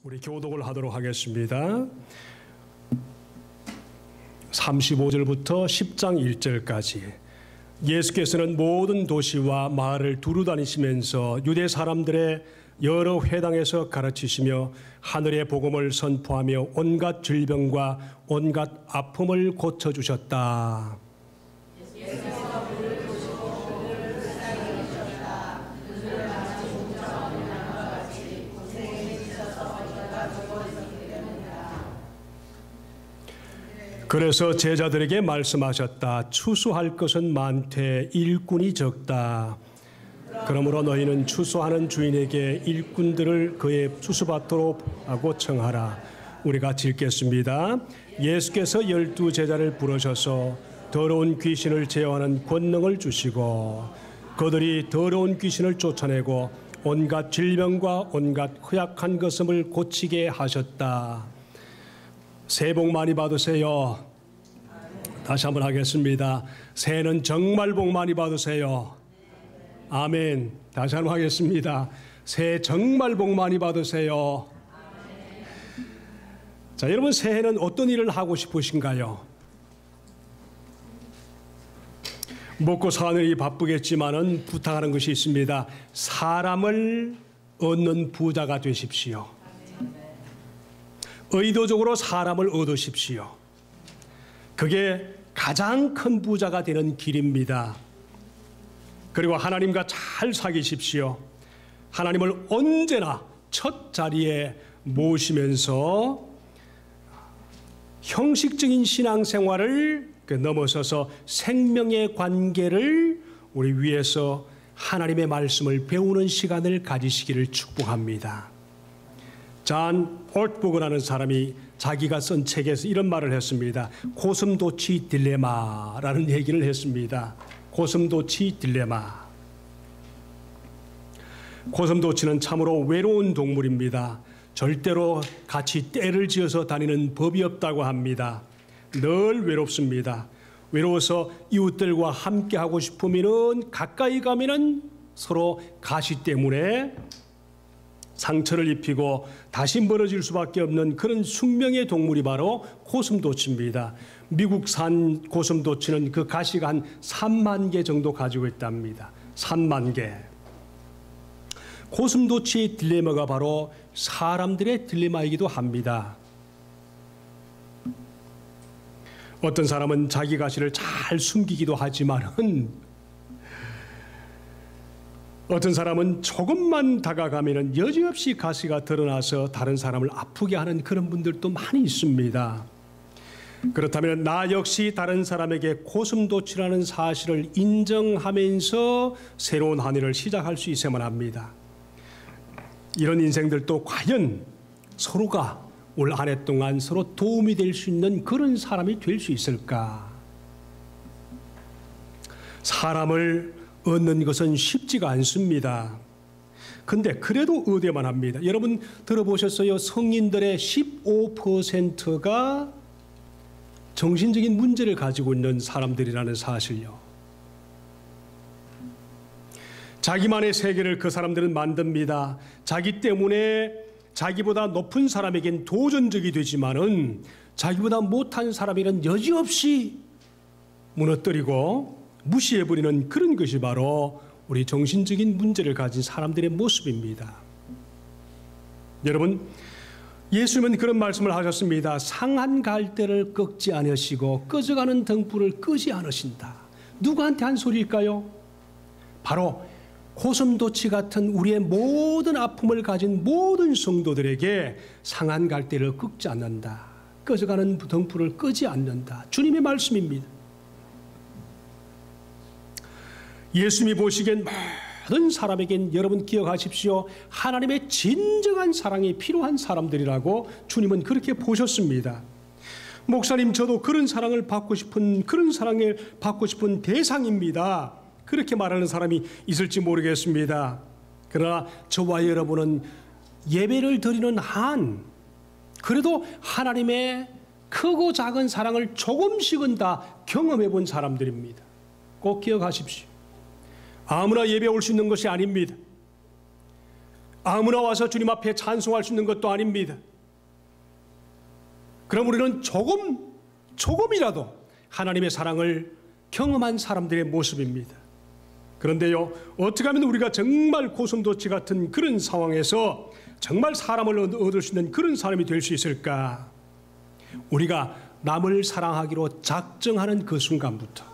우리 교독을 하도록 하겠습니다. 35절부터 10장 1절까지 예수께서는 모든 도시와 마을을 두루 다니시면서 유대 사람들의 여러 회당에서 가르치시며 하늘의 복음을 선포하며 온갖 질병과 온갖 아픔을 고쳐주셨다. 그래서 제자들에게 말씀하셨다. 추수할 것은 많되 일꾼이 적다. 그러므로 너희는 추수하는 주인에게 일꾼들을 그의 추수받도록 하고 청하라. 우리 같이 읽겠습니다. 예수께서 12 제자를 부르셔서 더러운 귀신을 제어하는 권능을 주시고 그들이 더러운 귀신을 쫓아내고 온갖 질병과 온갖 허약한 것을 고치게 하셨다. 새해 복 많이 받으세요. 다시 한번 하겠습니다. 새해는 정말 복 많이 받으세요. 아멘. 다시 한번 하겠습니다. 새해 정말 복 많이 받으세요. 자, 여러분 새해는 어떤 일을 하고 싶으신가요? 먹고 사는 일이 바쁘겠지만은 부탁하는 것이 있습니다. 사람을 얻는 부자가 되십시오. 의도적으로 사람을 얻으십시오. 그게 가장 큰 부자가 되는 길입니다. 그리고 하나님과 잘 사귀십시오. 하나님을 언제나 첫 자리에 모시면서 형식적인 신앙생활을 넘어서서 생명의 관계를 우리 위해서 하나님의 말씀을 배우는 시간을 가지시기를 축복합니다. 잔 올트버그라는 사람이 자기가 쓴 책에서 이런 말을 했습니다. 고슴도치 딜레마라는 얘기를 했습니다. 고슴도치 딜레마. 고슴도치는 참으로 외로운 동물입니다. 절대로 같이 떼를 지어서 다니는 법이 없다고 합니다. 늘 외롭습니다. 외로워서 이웃들과 함께 하고 싶으면은 가까이 가면은 서로 가시 때문에 상처를 입히고 다시 멀어질 수밖에 없는 그런 숙명의 동물이 바로 고슴도치입니다. 미국산 고슴도치는 그 가시가 한 3만 개 정도 가지고 있답니다. 3만 개. 고슴도치의 딜레마가 바로 사람들의 딜레마이기도 합니다. 어떤 사람은 자기 가시를 잘 숨기기도 하지만은 어떤 사람은 조금만 다가가면 여지없이 가시가 드러나서 다른 사람을 아프게 하는 그런 분들도 많이 있습니다. 그렇다면 나 역시 다른 사람에게 고슴도치라는 사실을 인정하면서 새로운 한 해를 시작할 수 있어야만 합니다. 이런 인생들도 과연 서로가 올 한 해 동안 서로 도움이 될 수 있는 그런 사람이 될 수 있을까? 사람을 얻는 것은 쉽지가 않습니다. 근데 그래도 얻어야만 합니다. 여러분 들어보셨어요? 성인들의 15%가 정신적인 문제를 가지고 있는 사람들이라는 사실요. 자기만의 세계를 그 사람들은 만듭니다. 자기 때문에 자기보다 높은 사람에겐 도전적이 되지만은 자기보다 못한 사람에게는 여지없이 무너뜨리고 무시해버리는 그런 것이 바로 우리 정신적인 문제를 가진 사람들의 모습입니다. 여러분, 예수님은 그런 말씀을 하셨습니다. 상한 갈대를 꺾지 않으시고 꺼져가는 등불을 끄지 않으신다. 누구한테 한 소리일까요? 바로 고슴도치 같은 우리의 모든 아픔을 가진 모든 성도들에게 상한 갈대를 꺾지 않는다. 꺼져가는 등불을 끄지 않는다. 주님의 말씀입니다. 예수님이 보시기엔 모든 사람에겐 여러분 기억하십시오. 하나님의 진정한 사랑이 필요한 사람들이라고 주님은 그렇게 보셨습니다. 목사님, 저도 그런 사랑을 받고 싶은 대상입니다. 그렇게 말하는 사람이 있을지 모르겠습니다. 그러나 저와 여러분은 예배를 드리는 한 그래도 하나님의 크고 작은 사랑을 조금씩은 다 경험해 본 사람들입니다. 꼭 기억하십시오. 아무나 예배 올 수 있는 것이 아닙니다. 아무나 와서 주님 앞에 찬송할 수 있는 것도 아닙니다. 그럼 우리는 조금이라도 하나님의 사랑을 경험한 사람들의 모습입니다. 그런데요, 어떻게 하면 우리가 정말 고슴도치 같은 그런 상황에서 정말 사람을 얻을 수 있는 그런 사람이 될 수 있을까? 우리가 남을 사랑하기로 작정하는 그 순간부터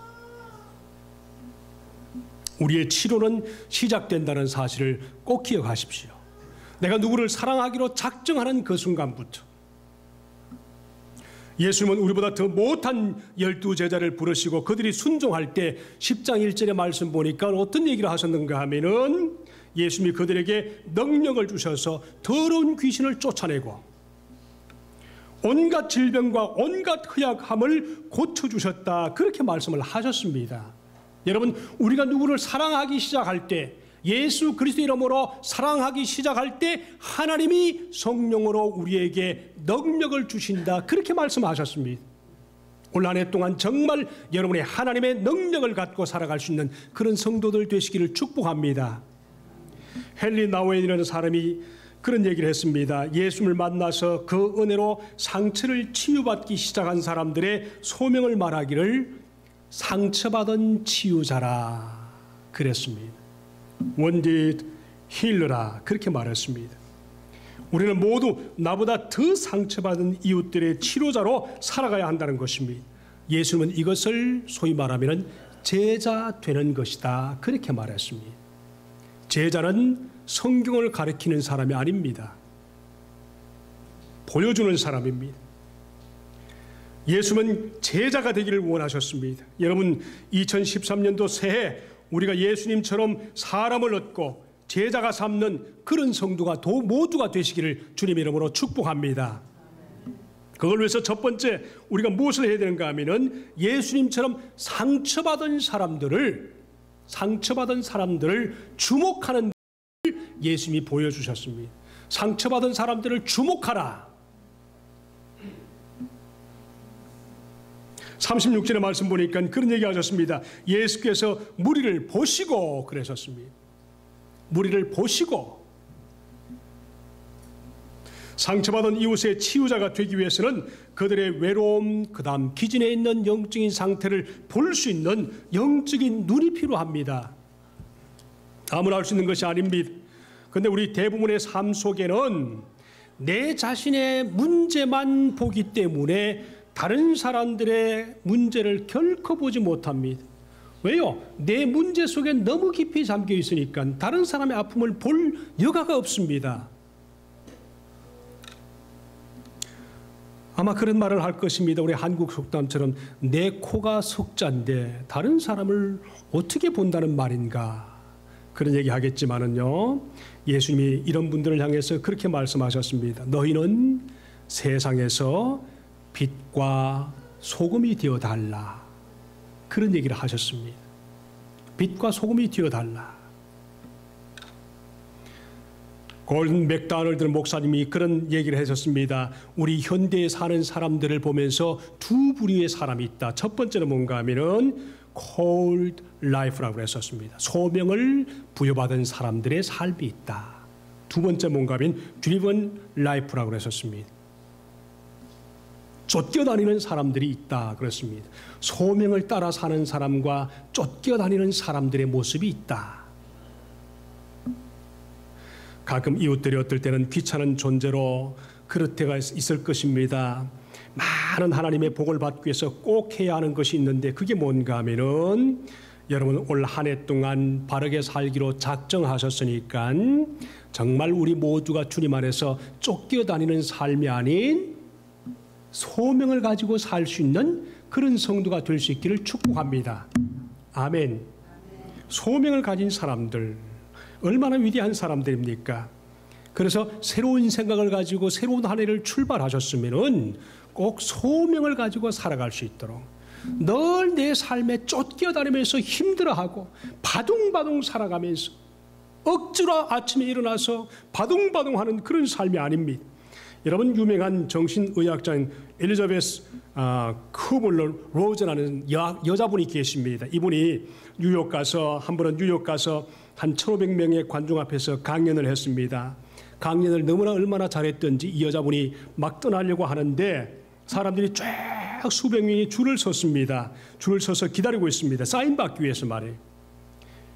우리의 치료는 시작된다는 사실을 꼭 기억하십시오. 내가 누구를 사랑하기로 작정하는 그 순간부터. 예수님은 우리보다 더 못한 12제자를 부르시고 그들이 순종할 때 10장 1절의 말씀 보니까 어떤 얘기를 하셨는가 하면은 예수님이 그들에게 능력을 주셔서 더러운 귀신을 쫓아내고 온갖 질병과 온갖 허약함을 고쳐주셨다, 그렇게 말씀을 하셨습니다. 여러분, 우리가 누구를 사랑하기 시작할 때, 예수 그리스도 이름으로 사랑하기 시작할 때 하나님이 성령으로 우리에게 능력을 주신다, 그렇게 말씀하셨습니다. 올 한 해 동안 정말 여러분의 하나님의 능력을 갖고 살아갈 수 있는 그런 성도들 되시기를 축복합니다. 헨리 나우엔이라는 사람이 그런 얘기를 했습니다. 예수님을 만나서 그 은혜로 상처를 치유받기 시작한 사람들의 소명을 말하기를 상처받은 치유자라 그랬습니다. 원짓 힐러라, 그렇게 말했습니다. 우리는 모두 나보다 더 상처받은 이웃들의 치료자로 살아가야 한다는 것입니다. 예수님은 이것을 소위 말하면 제자 되는 것이다, 그렇게 말했습니다. 제자는 성경을 가르치는 사람이 아닙니다. 보여주는 사람입니다. 예수님은 제자가 되기를 원하셨습니다. 여러분, 2013년도 새해 우리가 예수님처럼 사람을 얻고 제자가 삼는 그런 성도가 모두가 되시기를 주님의 이름으로 축복합니다. 그걸 위해서 첫 번째 우리가 무엇을 해야 되는가 하면은 예수님처럼 상처받은 사람들을 주목하는 예수님이 보여주셨습니다. 상처받은 사람들을 주목하라. 36절의 말씀 보니까 그런 얘기 하셨습니다. 예수께서 무리를 보시고 그러셨습니다. 무리를 보시고. 상처받은 이웃의 치유자가 되기 위해서는 그들의 외로움, 그 다음 기진에 있는 영적인 상태를 볼 수 있는 영적인 눈이 필요합니다. 아무나 할 수 있는 것이 아닙니다. 그런데 우리 대부분의 삶 속에는 내 자신의 문제만 보기 때문에 다른 사람들의 문제를 결코 보지 못합니다. 왜요? 내 문제 속에 너무 깊이 잠겨 있으니까 다른 사람의 아픔을 볼 여가가 없습니다. 아마 그런 말을 할 것입니다. 우리 한국 속담처럼 내 코가 석자인데 다른 사람을 어떻게 본다는 말인가, 그런 얘기 하겠지만은요, 예수님이 이런 분들을 향해서 그렇게 말씀하셨습니다. 너희는 세상에서 빛과 소금이 되어달라, 그런 얘기를 하셨습니다. 빛과 소금이 되어달라. 골든 맥다널드 목사님이 그런 얘기를 하셨습니다. 우리 현대에 사는 사람들을 보면서 두 부류의 사람이 있다. 첫 번째는 뭔가 하면은 cold life라고 했었습니다. 소명을 부여받은 사람들의 삶이 있다. 두 번째 뭔가 하면 driven life라고 했었습니다. 쫓겨다니는 사람들이 있다 그랬습니다. 소명을 따라 사는 사람과 쫓겨다니는 사람들의 모습이 있다. 가끔 이웃들이 어떨 때는 귀찮은 존재로 그럴 때가 있을 것입니다. 많은 하나님의 복을 받기 위해서 꼭 해야 하는 것이 있는데 그게 뭔가 하면은 여러분 올 한 해 동안 바르게 살기로 작정하셨으니까 정말 우리 모두가 주님 안에서 쫓겨다니는 삶이 아닌 소명을 가지고 살 수 있는 그런 성도가 될 수 있기를 축복합니다. 아멘. 소명을 가진 사람들 얼마나 위대한 사람들입니까? 그래서 새로운 생각을 가지고 새로운 한 해를 출발하셨으면은 꼭 소명을 가지고 살아갈 수 있도록 늘 내 삶에 쫓겨다니면서 힘들어하고 바둥바둥 살아가면서 억지로 아침에 일어나서 바둥바둥하는 그런 삶이 아닙니다. 여러분, 유명한 정신의학자인 엘리자베스 쿠블러 로즈라는 여자분이 계십니다. 이분이 한 번은 뉴욕 가서 한 1,500명의 관중 앞에서 강연을 했습니다. 강연을 너무나 얼마나 잘했던지 이 여자분이 막 떠나려고 하는데 사람들이 쫙 수백 명이 줄을 섰습니다. 줄을 서서 기다리고 있습니다. 사인 받기 위해서 말이에요.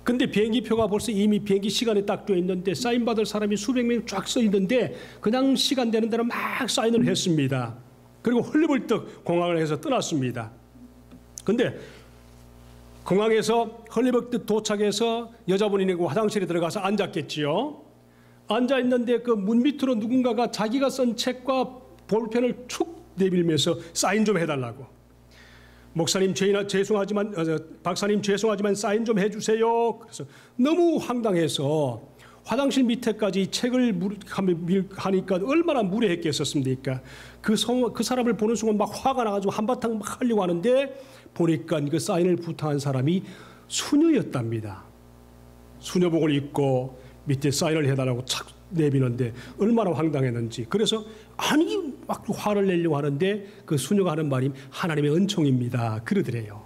근데 비행기표가 벌써 이미 비행기 시간이 딱 돼 있는데 사인 받을 사람이 수백 명 쫙 서 있는데 그냥 시간 되는 대로 막 사인을 했습니다. 그리고 헐리벌떡 공항을 해서 떠났습니다. 근데 공항에서 헐리벌떡 도착해서 여자분이 화장실에 들어가서 앉았겠지요. 앉아 있는데 그 문 밑으로 누군가가 자기가 쓴 책과 볼펜을 축 내밀면서 사인 좀 해달라고. 목사님 죄송하지만 박사님 죄송하지만 사인 좀 해주세요. 그래서 너무 황당해서 화장실 밑에까지 책을 하니까 얼마나 무례했겠었습니까? 그 사람을 보는 순간 막 화가 나가지고 한바탕 막 하려고 하는데 보니까 그 사인을 부탁한 사람이 수녀였답니다. 수녀복을 입고 밑에 사인을 해달라고 착 내미는데 얼마나 황당했는지. 그래서 아니 막 화를 내려고 하는데 그 수녀가 하는 말이 하나님의 은총입니다. 그러더래요.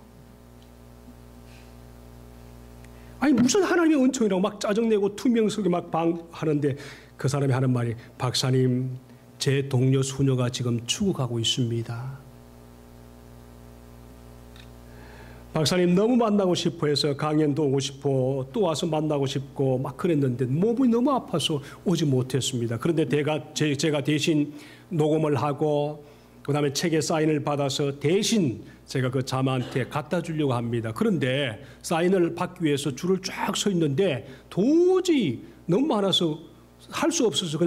아니 무슨 하나님의 은총이라고 막 짜증내고 투명석에 막 하는데 그 사람이 하는 말이 박사님 제 동료 수녀가 지금 추구하고 있습니다. 박사님 너무 만나고 싶어 해서 강연도 오고 싶어 또 와서 만나고 싶고 막 그랬는데 몸이 너무 아파서 오지 못했습니다. 그런데 제가 대신 녹음을 하고 그다음에 책에 사인을 받아서 대신 제가 그 자매한테 갖다 주려고 합니다. 그런데 사인을 받기 위해서 줄을 쫙 서 있는데 도저히 너무 많아서 할 수 없어서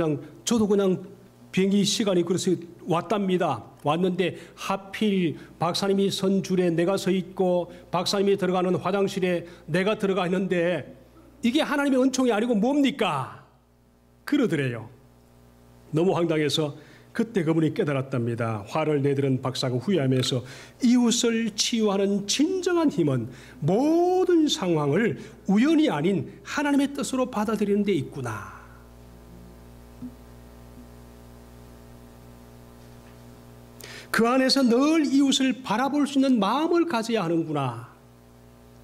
저도 그냥 비행기 시간이 그래서 왔답니다. 왔는데 하필 박사님이 선 줄에 내가 서 있고 박사님이 들어가는 화장실에 내가 들어가 있는데 이게 하나님의 은총이 아니고 뭡니까? 그러더래요. 너무 황당해서 그때 그분이 깨달았답니다. 화를 내들은 박사가 후회하면서 이웃을 치유하는 진정한 힘은 모든 상황을 우연이 아닌 하나님의 뜻으로 받아들이는 데 있구나. 그 안에서 늘 이웃을 바라볼 수 있는 마음을 가져야 하는구나.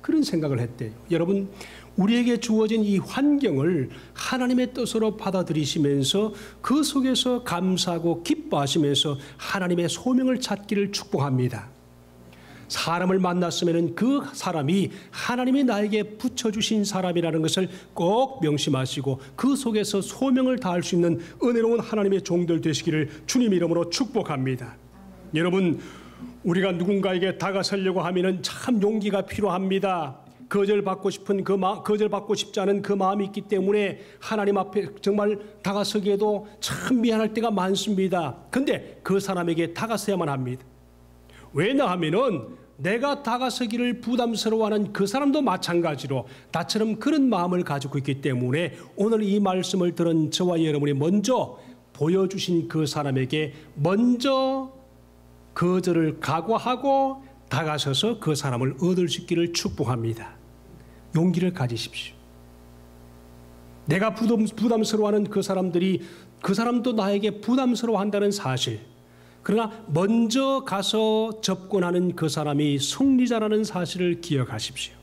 그런 생각을 했대요. 여러분, 우리에게 주어진 이 환경을 하나님의 뜻으로 받아들이시면서 그 속에서 감사하고 기뻐하시면서 하나님의 소명을 찾기를 축복합니다. 사람을 만났으면 그 사람이 하나님이 나에게 붙여주신 사람이라는 것을 꼭 명심하시고 그 속에서 소명을 다할 수 있는 은혜로운 하나님의 종들 되시기를 주님 이름으로 축복합니다. 여러분, 우리가 누군가에게 다가서려고 하면은 참 용기가 필요합니다. 거절받고 싶지 않은 그 마음이 있기 때문에 하나님 앞에 정말 다가서기에도 참 미안할 때가 많습니다. 근데 그 사람에게 다가서야만 합니다. 왜냐하면은 내가 다가서기를 부담스러워하는 그 사람도 마찬가지로 나처럼 그런 마음을 가지고 있기 때문에 오늘 이 말씀을 들은 저와 여러분이 먼저 보여주신 그 사람에게 먼저 거절을 각오하고 다가서서 그 사람을 얻을 수 있기를 축복합니다. 용기를 가지십시오. 내가 부담스러워하는 그 사람도 나에게 부담스러워한다는 사실, 그러나 먼저 가서 접근하는 그 사람이 승리자라는 사실을 기억하십시오.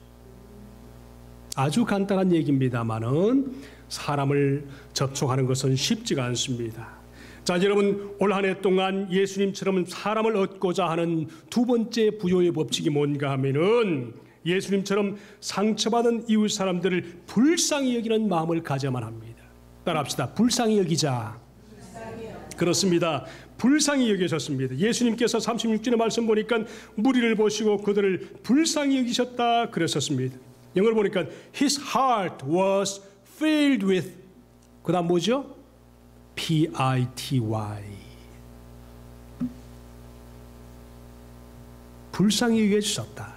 아주 간단한 얘기입니다만은 사람을 접촉하는 것은 쉽지가 않습니다. 자, 여러분, 올 한 해 동안 예수님처럼 사람을 얻고자 하는 두 번째 부요의 법칙이 뭔가 하면은 예수님처럼 상처받은 이웃 사람들을 불쌍히 여기는 마음을 가져야만 합니다. 따라합시다. 불쌍히 여기자. 그렇습니다. 불쌍히 여기셨습니다. 예수님께서 36절의 말씀 보니까 무리를 보시고 그들을 불쌍히 여기셨다 그랬었습니다. 영어를 보니까 His heart was filled with 그 다음 뭐죠? P-I-T-Y. 불쌍히 여겨 주셨다.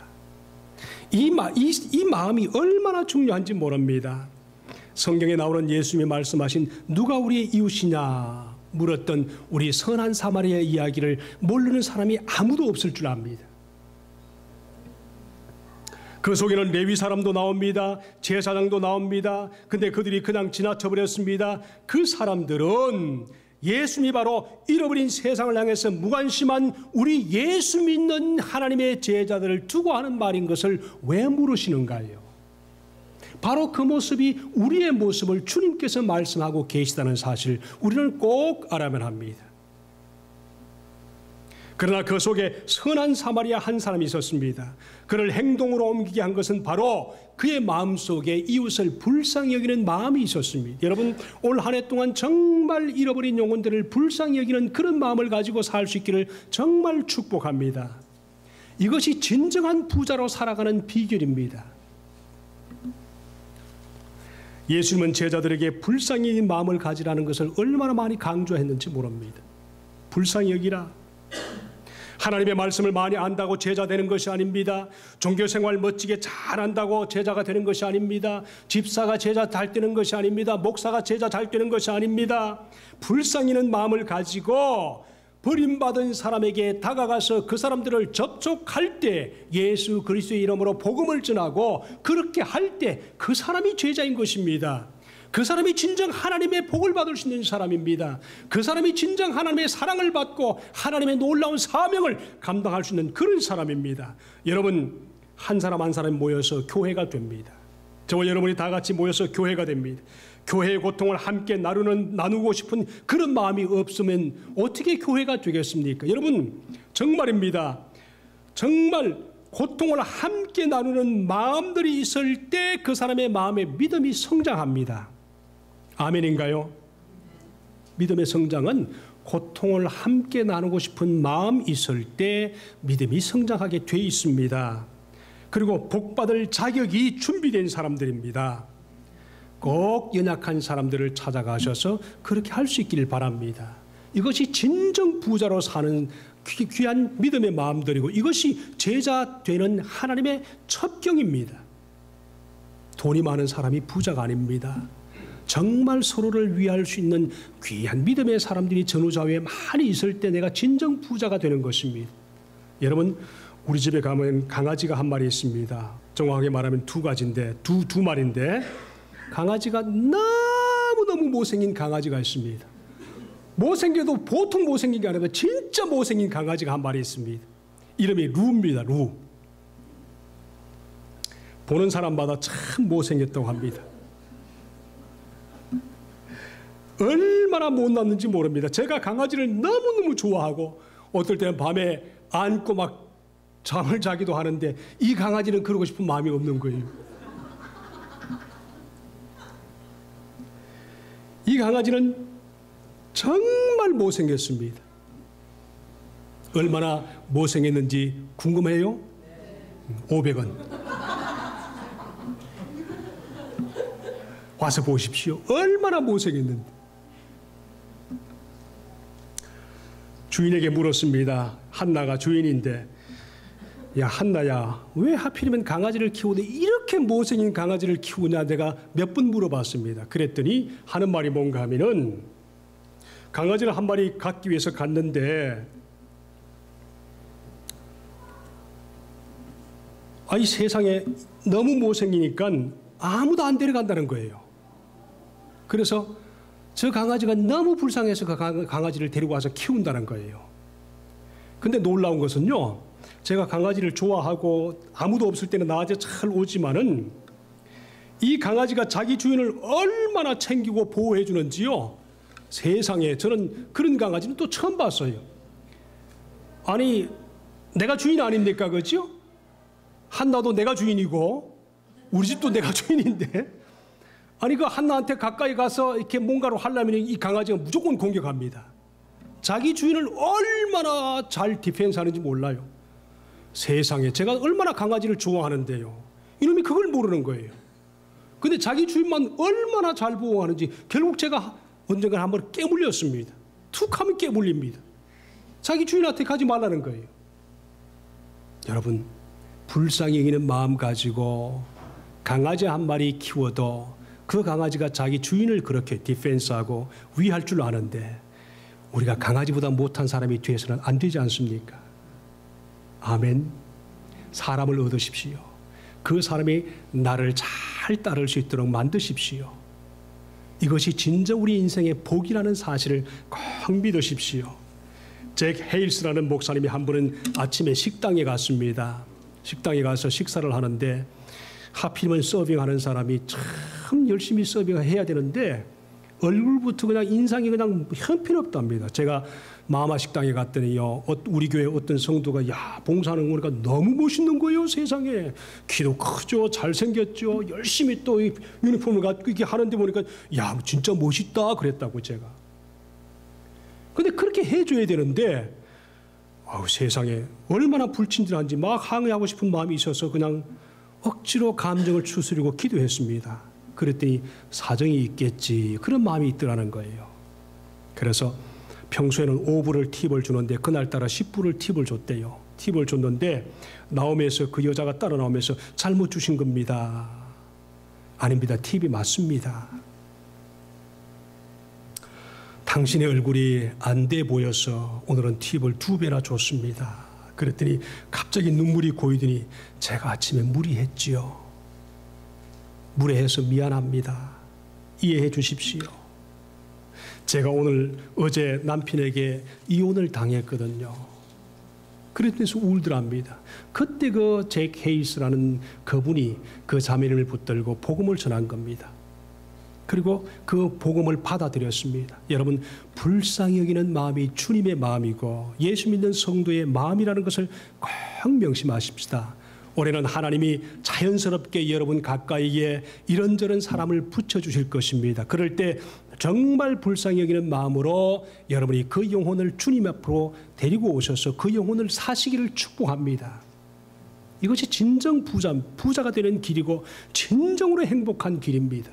이 마음이 얼마나 중요한지 모릅니다. 성경에 나오는 예수님이 말씀하신 누가 우리의 이웃이냐 물었던 우리 선한 사마리아 이야기를 모르는 사람이 아무도 없을 줄 압니다. 그 속에는 레위 사람도 나옵니다. 제사장도 나옵니다. 근데 그들이 그냥 지나쳐 버렸습니다. 그 사람들은 예수님이 바로 잃어버린 세상을 향해서 무관심한 우리 예수 믿는 하나님의 제자들을 두고 하는 말인 것을 왜 물으시는가요? 바로 그 모습이 우리의 모습을 주님께서 말씀하고 계시다는 사실 우리는 꼭 알아야만 합니다. 그러나 그 속에 선한 사마리아 한 사람이 있었습니다. 그를 행동으로 옮기게 한 것은 바로 그의 마음속에 이웃을 불쌍히 여기는 마음이 있었습니다. 여러분, 올 한 해 동안 정말 잃어버린 영혼들을 불쌍히 여기는 그런 마음을 가지고 살 수 있기를 정말 축복합니다. 이것이 진정한 부자로 살아가는 비결입니다. 예수님은 제자들에게 불쌍히 여기는 마음을 가지라는 것을 얼마나 많이 강조했는지 모릅니다. 불쌍히 여기라. 하나님의 말씀을 많이 안다고 제자 되는 것이 아닙니다. 종교생활 멋지게 잘한다고 제자가 되는 것이 아닙니다. 집사가 제자 잘 되는 것이 아닙니다. 목사가 제자 잘 되는 것이 아닙니다. 불쌍히는 마음을 가지고 버림받은 사람에게 다가가서 그 사람들을 접촉할 때 예수 그리스도의 이름으로 복음을 전하고 그렇게 할 때 그 사람이 제자인 것입니다. 그 사람이 진정 하나님의 복을 받을 수 있는 사람입니다. 그 사람이 진정 하나님의 사랑을 받고 하나님의 놀라운 사명을 감당할 수 있는 그런 사람입니다. 여러분, 한 사람 한 사람이 모여서 교회가 됩니다. 저와 여러분이 다 같이 모여서 교회가 됩니다. 교회의 고통을 함께 나누고 싶은 그런 마음이 없으면 어떻게 교회가 되겠습니까? 여러분, 정말입니다. 정말 고통을 함께 나누는 마음들이 있을 때 그 사람의 마음의 믿음이 성장합니다. 아멘인가요? 믿음의 성장은 고통을 함께 나누고 싶은 마음이 있을 때 믿음이 성장하게 돼 있습니다. 그리고 복받을 자격이 준비된 사람들입니다. 꼭 연약한 사람들을 찾아가셔서 그렇게 할 수 있기를 바랍니다. 이것이 진정 부자로 사는 귀한 믿음의 마음들이고 이것이 제자 되는 하나님의 첩경입니다. 돈이 많은 사람이 부자가 아닙니다. 정말 서로를 위할 수 있는 귀한 믿음의 사람들이 전후좌우에 많이 있을 때 내가 진정 부자가 되는 것입니다. 여러분, 우리 집에 가면 강아지가 한 마리 있습니다. 정확하게 말하면 두 마리인데 강아지가 너무너무 못생긴 강아지가 있습니다. 못생겨도 보통 못생긴 게 아니라 진짜 못생긴 강아지가 한 마리 있습니다. 이름이 루입니다. 루. 보는 사람마다 참 못생겼다고 합니다. 얼마나 못났는지 모릅니다. 제가 강아지를 너무너무 좋아하고 어떨 때는 밤에 안고 막 잠을 자기도 하는데 이 강아지는 그러고 싶은 마음이 없는 거예요. 이 강아지는 정말 못생겼습니다. 얼마나 못생겼는지 궁금해요? 500원. 와서 보십시오. 얼마나 못생겼는지. 주인에게 물었습니다. 한나가 주인인데, 야 한나야, 왜 하필이면 강아지를 키우는데 이렇게 못생긴 강아지를 키우냐 내가 몇 번 물어봤습니다. 그랬더니 하는 말이 뭔가 하면은 강아지를 한 마리 갖기 위해서 갔는데 아이 세상에 너무 못생기니까 아무도 안 데려간다는 거예요. 그래서 저 강아지가 너무 불쌍해서 그 강아지를 데리고 와서 키운다는 거예요. 근데 놀라운 것은요, 제가 강아지를 좋아하고 아무도 없을 때는 나한테 잘 오지만은 이 강아지가 자기 주인을 얼마나 챙기고 보호해 주는지요. 세상에 저는 그런 강아지는 또 처음 봤어요. 아니 내가 주인 아닙니까? 그렇죠? 한나도 내가 주인이고 우리 집도 내가 주인인데 아니 그 한나한테 가까이 가서 이렇게 뭔가를 하려면 이 강아지가 무조건 공격합니다. 자기 주인을 얼마나 잘 디펜스하는지 몰라요. 세상에 제가 얼마나 강아지를 좋아하는데요. 이놈이 그걸 모르는 거예요. 근데 자기 주인만 얼마나 잘 보호하는지 결국 제가 언젠가 한번 깨물렸습니다. 툭 하면 깨물립니다. 자기 주인한테 가지 말라는 거예요. 여러분, 불쌍히 여기는 마음 가지고 강아지 한 마리 키워도 그 강아지가 자기 주인을 그렇게 디펜스하고 위할 줄 아는데 우리가 강아지보다 못한 사람이 되어서는 안 되지 않습니까? 아멘. 사람을 얻으십시오. 그 사람이 나를 잘 따를 수 있도록 만드십시오. 이것이 진정 우리 인생의 복이라는 사실을 꼭 믿으십시오. 잭 헤일스라는 목사님이 한 번은 아침에 식당에 갔습니다. 식당에 가서 식사를 하는데 하필이면 서빙하는 사람이 참 열심히 서빙해야 되는데 얼굴부터 그냥 인상이 그냥 형편없답니다. 제가 마마 식당에 갔더니요, 우리 교회 어떤 성도가 야 봉사하는 거니까 너무 멋있는 거예요. 세상에 키도 크죠, 잘생겼죠, 열심히 또 이 유니폼을 갖고 이렇게 하는데 보니까 야 진짜 멋있다 그랬다고 제가. 근데 그렇게 해줘야 되는데 세상에 얼마나 불친절한지 막 항의하고 싶은 마음이 있어서 그냥 억지로 감정을 추스리고 기도했습니다. 그랬더니 사정이 있겠지 그런 마음이 있더라는 거예요. 그래서 평소에는 5불을 팁을 주는데 그날따라 10불을 팁을 줬대요. 팁을 줬는데 나오면서 그 여자가 따라 나오면서 잘못 주신 겁니다. 아닙니다. 팁이 맞습니다. 당신의 얼굴이 안 돼 보여서 오늘은 팁을 2배나 줬습니다. 그랬더니 갑자기 눈물이 고이더니 제가 아침에 무리했지요. 무례해서 미안합니다. 이해해 주십시오. 제가 어제 남편에게 이혼을 당했거든요. 그래서 울더랍니다. 그때 그 잭 헤이스라는 그분이 그 자매를 붙들고 복음을 전한 겁니다. 그리고 그 복음을 받아들였습니다. 여러분, 불쌍히 여기는 마음이 주님의 마음이고 예수 믿는 성도의 마음이라는 것을 꼭 명심하십시다. 올해는 하나님이 자연스럽게 여러분 가까이에 이런저런 사람을 붙여주실 것입니다. 그럴 때 정말 불쌍히 여기는 마음으로 여러분이 그 영혼을 주님 앞으로 데리고 오셔서 그 영혼을 사시기를 축복합니다. 이것이 진정 부자가 되는 길이고 진정으로 행복한 길입니다.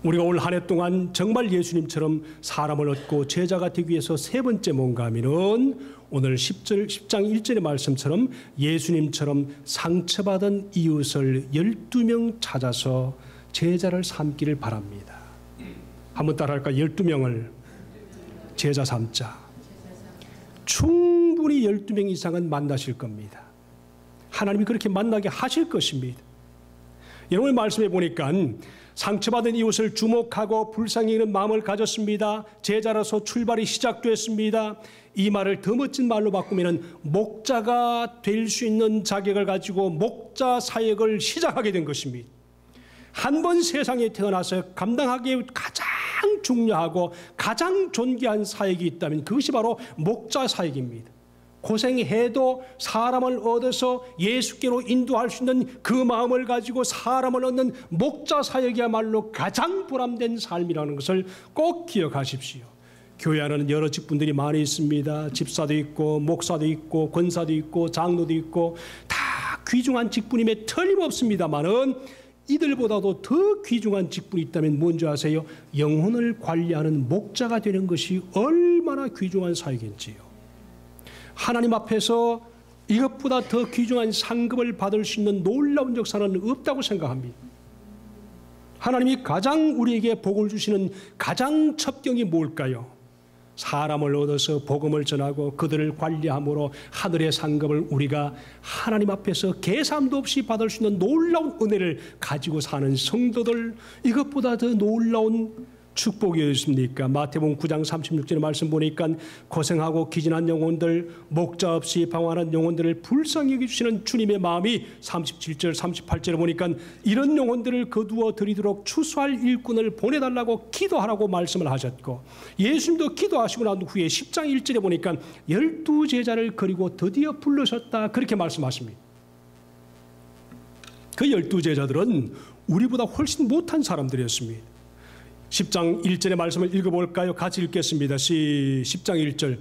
우리가 올 한 해 동안 정말 예수님처럼 사람을 얻고 제자가 되기 위해서 세 번째 뭔가 하면은 오늘 10장 1절의 말씀처럼 예수님처럼 상처받은 이웃을 12명 찾아서 제자를 삼기를 바랍니다. 한번 따라할까? 12명을 제자 삼자. 충분히 12명 이상은 만나실 겁니다. 하나님이 그렇게 만나게 하실 것입니다. 여러분 말씀해 보니까 상처받은 이웃을 주목하고 불쌍히 여기는 마음을 가졌습니다. 제자로서 출발이 시작됐습니다. 이 말을 더 멋진 말로 바꾸면 목자가 될 수 있는 자격을 가지고 목자 사역을 시작하게 된 것입니다. 한 번 세상에 태어나서 감당하기에 가장 중요하고 가장 존귀한 사역이 있다면 그것이 바로 목자 사역입니다. 고생해도 사람을 얻어서 예수께로 인도할 수 있는 그 마음을 가지고 사람을 얻는 목자 사역이야말로 가장 보람된 삶이라는 것을 꼭 기억하십시오. 교회 안에는 여러 직분들이 많이 있습니다. 집사도 있고 목사도 있고 권사도 있고 장로도 있고 다 귀중한 직분임에 틀림없습니다마는 이들보다도 더 귀중한 직분이 있다면 뭔지 아세요? 영혼을 관리하는 목자가 되는 것이 얼마나 귀중한 사역인지요. 하나님 앞에서 이것보다 더 귀중한 상급을 받을 수 있는 놀라운 역사는 없다고 생각합니다. 하나님이 가장 우리에게 복을 주시는 가장 첩경이 뭘까요? 사람을 얻어서 복음을 전하고 그들을 관리함으로 하늘의 상급을 우리가 하나님 앞에서 계산도 없이 받을 수 있는 놀라운 은혜를 가지고 사는 성도들, 이것보다 더 놀라운 축복이 어딨습니까? 마태복음 9장 36절의 말씀 보니까 고생하고 기진한 영혼들, 목자 없이 방황하는 영혼들을 불쌍히 여기주시는 주님의 마음이 37절 38절에 보니까 이런 영혼들을 거두어 드리도록 추수할 일꾼을 보내달라고 기도하라고 말씀을 하셨고, 예수님도 기도하시고 난 후에 10장 1절에 보니까 12제자를 그리고 드디어 부르셨다 그렇게 말씀하십니다. 그 12제자들은 우리보다 훨씬 못한 사람들이었습니다. 10장 1절의 말씀을 읽어볼까요? 같이 읽겠습니다. 10장 1절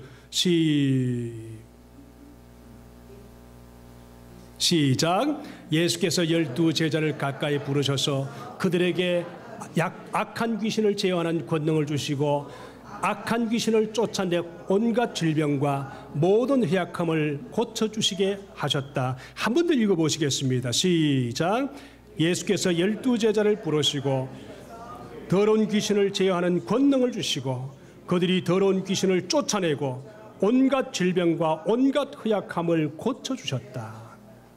시작. 예수께서 12제자를 가까이 부르셔서 그들에게 악한 귀신을 제어하는 권능을 주시고 악한 귀신을 쫓아내 온갖 질병과 모든 회약함을 고쳐주시게 하셨다. 한 번 더 읽어보시겠습니다. 시작. 예수께서 12제자를 부르시고 더러운 귀신을 제어하는 권능을 주시고 그들이 더러운 귀신을 쫓아내고 온갖 질병과 온갖 허약함을 고쳐주셨다.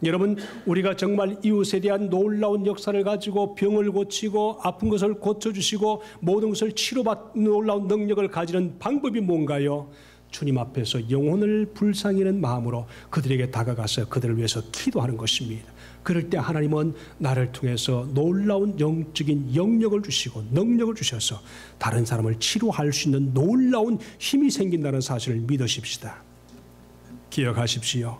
여러분, 우리가 정말 이웃에 대한 놀라운 역사를 가지고 병을 고치고 아픈 것을 고쳐주시고 모든 것을 치료받는 놀라운 능력을 가지는 방법이 뭔가요? 주님 앞에서 영혼을 불쌍히는 마음으로 그들에게 다가가서 그들을 위해서 기도하는 것입니다. 그럴 때 하나님은 나를 통해서 놀라운 영적인 영역을 주시고 능력을 주셔서 다른 사람을 치료할 수 있는 놀라운 힘이 생긴다는 사실을 믿으십시다. 기억하십시오.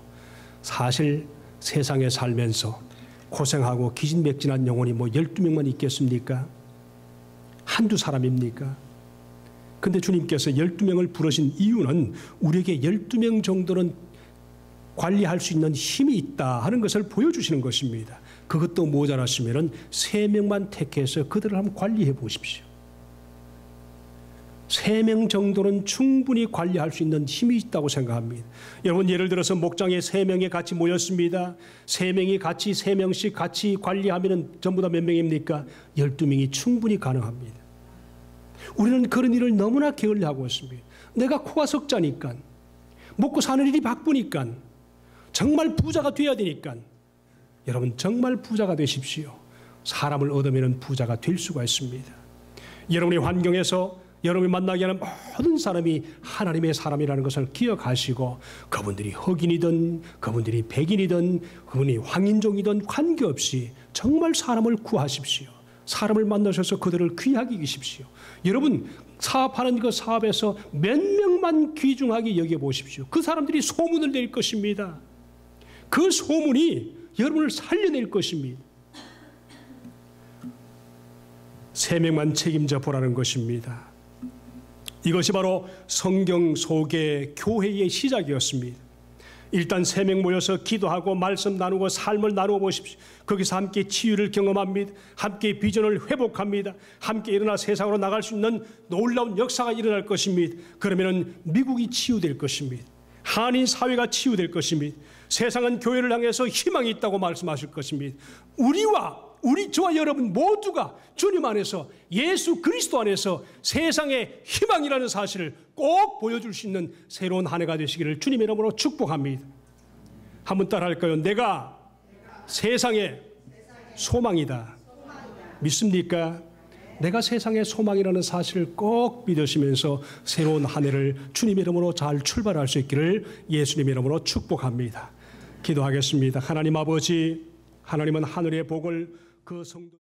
사실 세상에 살면서 고생하고 기진맥진한 영혼이 뭐 12명만 있겠습니까? 한두 사람입니까? 근데 주님께서 12명을 부르신 이유는 우리에게 12명 정도는 관리할 수 있는 힘이 있다 하는 것을 보여주시는 것입니다. 그것도 모자랐으면 3명만 택해서 그들을 한번 관리해 보십시오. 3명 정도는 충분히 관리할 수 있는 힘이 있다고 생각합니다. 여러분, 예를 들어서 목장에 3명이 같이 모였습니다. 3명이 같이 3명씩 같이 관리하면 전부 다 몇 명입니까? 12명이 충분히 가능합니다. 우리는 그런 일을 너무나 게을리하고 있습니다. 내가 코가 석자니까, 먹고 사는 일이 바쁘니까, 정말 부자가 돼야 되니까. 여러분, 정말 부자가 되십시오. 사람을 얻으면 부자가 될 수가 있습니다. 여러분의 환경에서 여러분이 만나게 하는 모든 사람이 하나님의 사람이라는 것을 기억하시고, 그분들이 흑인이든 그분들이 백인이든 그분이 황인종이든 관계없이 정말 사람을 구하십시오. 사람을 만나셔서 그들을 귀하게 여기십시오. 여러분, 사업하는 그 사업에서 몇 명만 귀중하게 여겨보십시오. 그 사람들이 소문을 낼 것입니다. 그 소문이 여러분을 살려낼 것입니다. 3명만 책임져 보라는 것입니다. 이것이 바로 성경 속의 교회의 시작이었습니다. 일단 3명 모여서 기도하고 말씀 나누고 삶을 나누어 보십시오. 거기서 함께 치유를 경험합니다. 함께 비전을 회복합니다. 함께 일어나 세상으로 나갈 수 있는 놀라운 역사가 일어날 것입니다. 그러면 미국이 치유될 것입니다. 한인 사회가 치유될 것입니다. 세상은 교회를 향해서 희망이 있다고 말씀하실 것입니다. 저와 여러분 모두가 주님 안에서, 예수 그리스도 안에서 세상의 희망이라는 사실을 꼭 보여줄 수 있는 새로운 한 해가 되시기를 주님의 이름으로 축복합니다. 한번 따라할까요? 내가 세상의 소망이다. 믿습니까? 내가 세상의 소망이라는 사실을 꼭 믿으시면서 새로운 한 해를 주님의 이름으로 잘 출발할 수 있기를 예수님의 이름으로 축복합니다. 기도하겠습니다. 하나님 아버지, 하나님은 하늘의 복을 그 성도